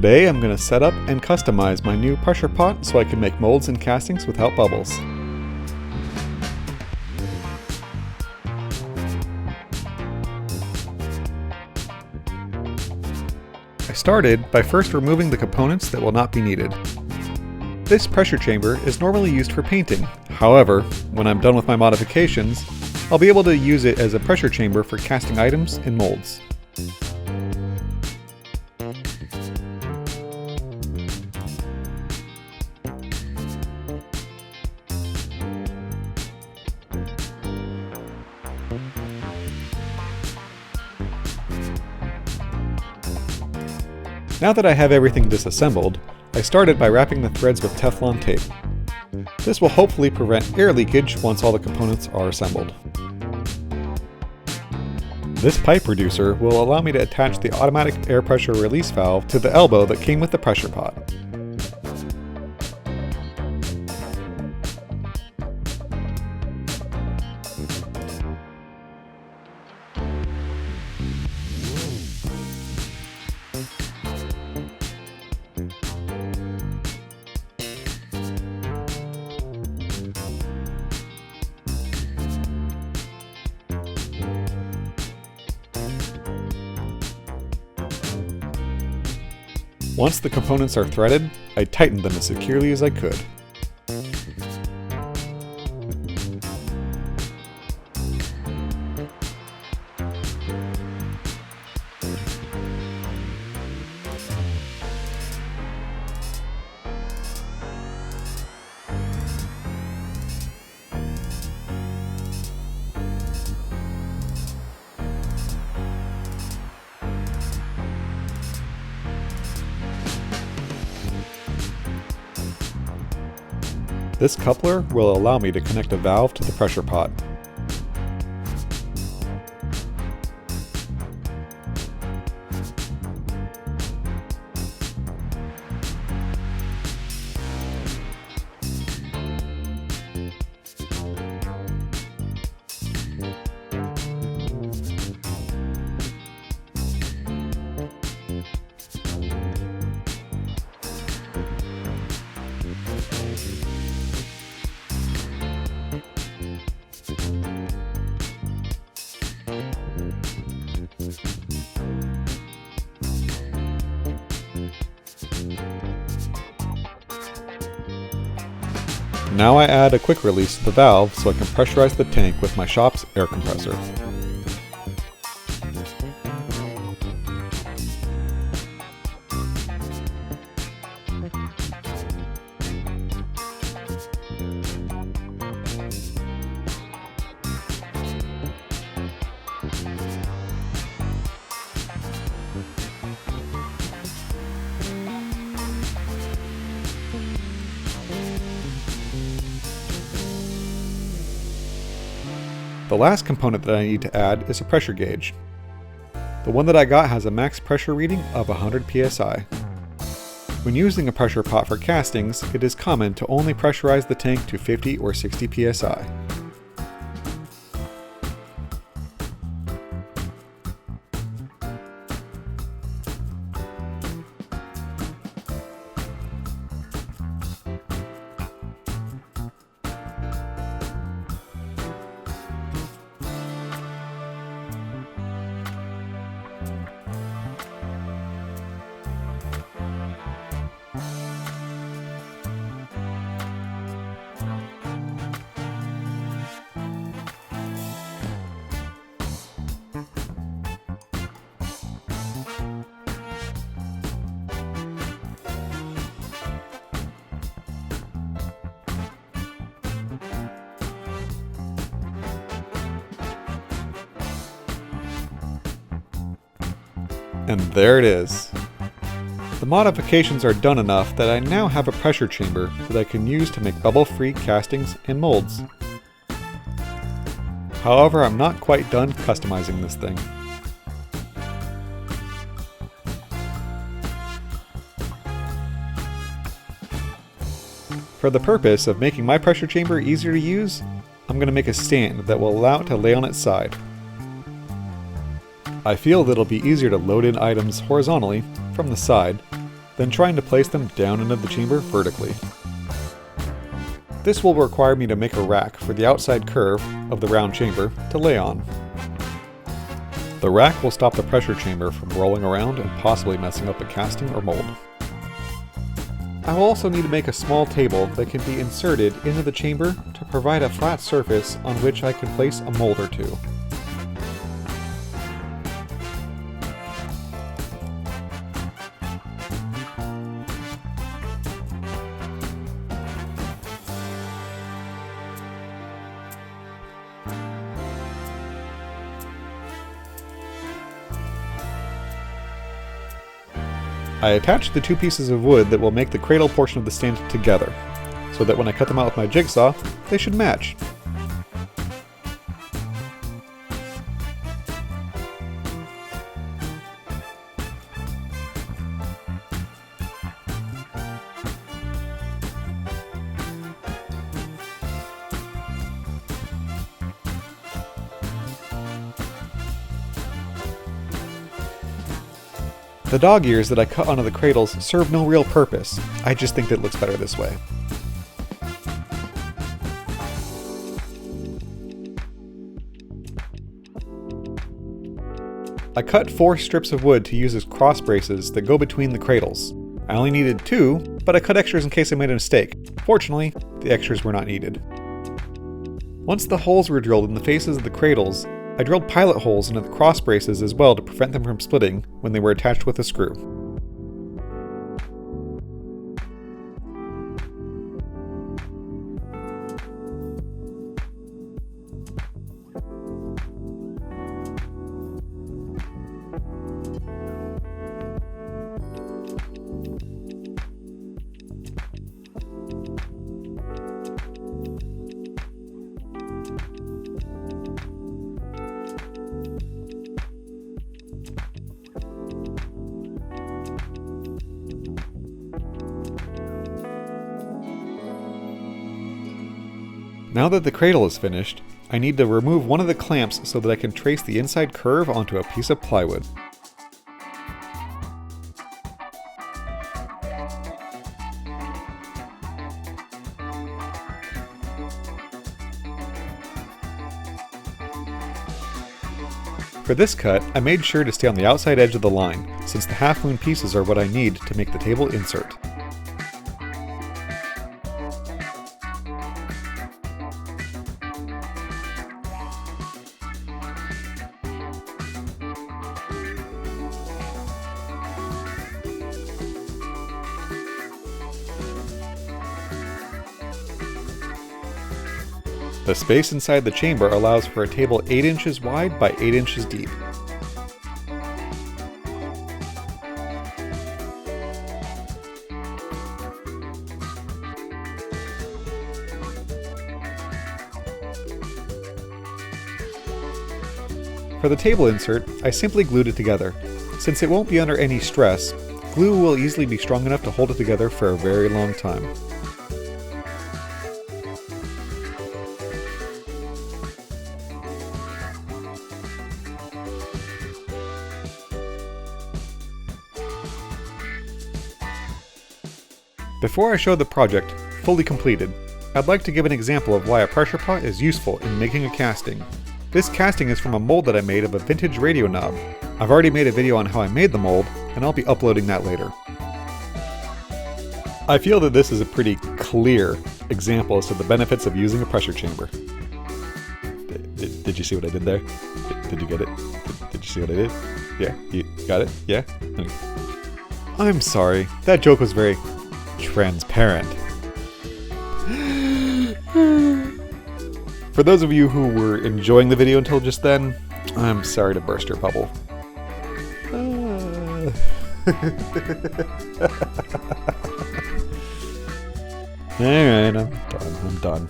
Today I'm going to set up and customize my new pressure pot so I can make molds and castings without bubbles. I started by first removing the components that will not be needed. This pressure chamber is normally used for painting. However, when I'm done with my modifications, I'll be able to use it as a pressure chamber for casting items and molds. Now that I have everything disassembled, I started by wrapping the threads with Teflon tape. This will hopefully prevent air leakage once all the components are assembled. This pipe reducer will allow me to attach the automatic air pressure release valve to the elbow that came with the pressure pot. Once the components are threaded, I tightened them as securely as I could. This coupler will allow me to connect a valve to the pressure pot. Now I add a quick release to the valve so I can pressurize the tank with my shop's air compressor. The last component that I need to add is a pressure gauge. The one that I got has a max pressure reading of 100 psi. When using a pressure pot for castings, it is common to only pressurize the tank to 50 or 60 psi. And there it is. The modifications are done enough that I now have a pressure chamber that I can use to make bubble-free castings and molds. However, I'm not quite done customizing this thing. For the purpose of making my pressure chamber easier to use, I'm going to make a stand that will allow it to lay on its side. I feel that it'll be easier to load in items horizontally from the side then trying to place them down into the chamber vertically. This will require me to make a rack for the outside curve of the round chamber to lay on. The rack will stop the pressure chamber from rolling around and possibly messing up the casting or mold. I will also need to make a small table that can be inserted into the chamber to provide a flat surface on which I can place a mold or two. I attached the two pieces of wood that will make the cradle portion of the stand together, so that when I cut them out with my jigsaw, they should match. The dog ears that I cut onto the cradles serve no real purpose, I just think it looks better this way. I cut 4 strips of wood to use as cross braces that go between the cradles. I only needed 2, but I cut extras in case I made a mistake. Fortunately, the extras were not needed. Once the holes were drilled in the faces of the cradles, I drilled pilot holes into the cross braces as well to prevent them from splitting when they were attached with a screw. Now that the cradle is finished, I need to remove one of the clamps so that I can trace the inside curve onto a piece of plywood. For this cut, I made sure to stay on the outside edge of the line, since the half-moon pieces are what I need to make the table insert. The space inside the chamber allows for a table 8 inches wide by 8 inches deep. For the table insert, I simply glued it together. Since it won't be under any stress, glue will easily be strong enough to hold it together for a very long time. Before I show the project fully completed, I'd like to give an example of why a pressure pot is useful in making a casting. This casting is from a mold that I made of a vintage radio knob. I've already made a video on how I made the mold, and I'll be uploading that later. I feel that this is a pretty clear example as to the benefits of using a pressure chamber. Did you see what I did there? Did you get it? Did you see what I did? Yeah? You got it? Yeah? Okay. I'm sorry, that joke was very transparent. For those of you who were enjoying the video until just then, I'm sorry to burst your bubble. Alright, I'm done.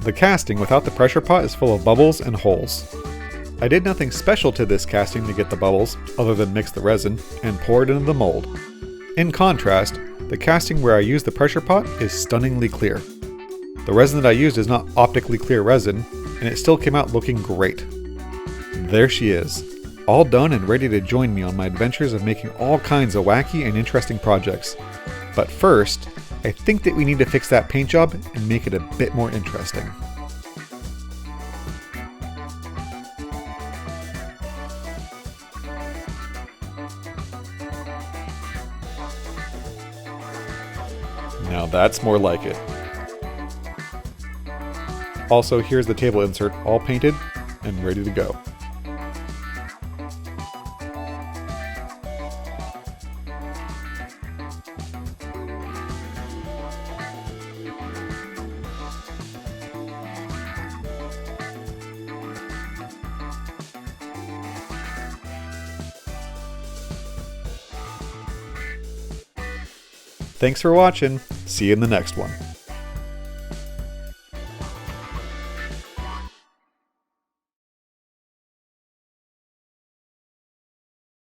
The casting without the pressure pot is full of bubbles and holes. I did nothing special to this casting to get the bubbles, other than mix the resin, and pour it into the mold. In contrast, the casting where I used the pressure pot is stunningly clear. The resin that I used is not optically clear resin, and it still came out looking great. There she is. all done and ready to join me on my adventures of making all kinds of wacky and interesting projects. But first, I think that we need to fix that paint job and make it a bit more interesting. Now that's more like it. Also, here's the table insert all painted and ready to go. Thanks for watching. See you in the next one.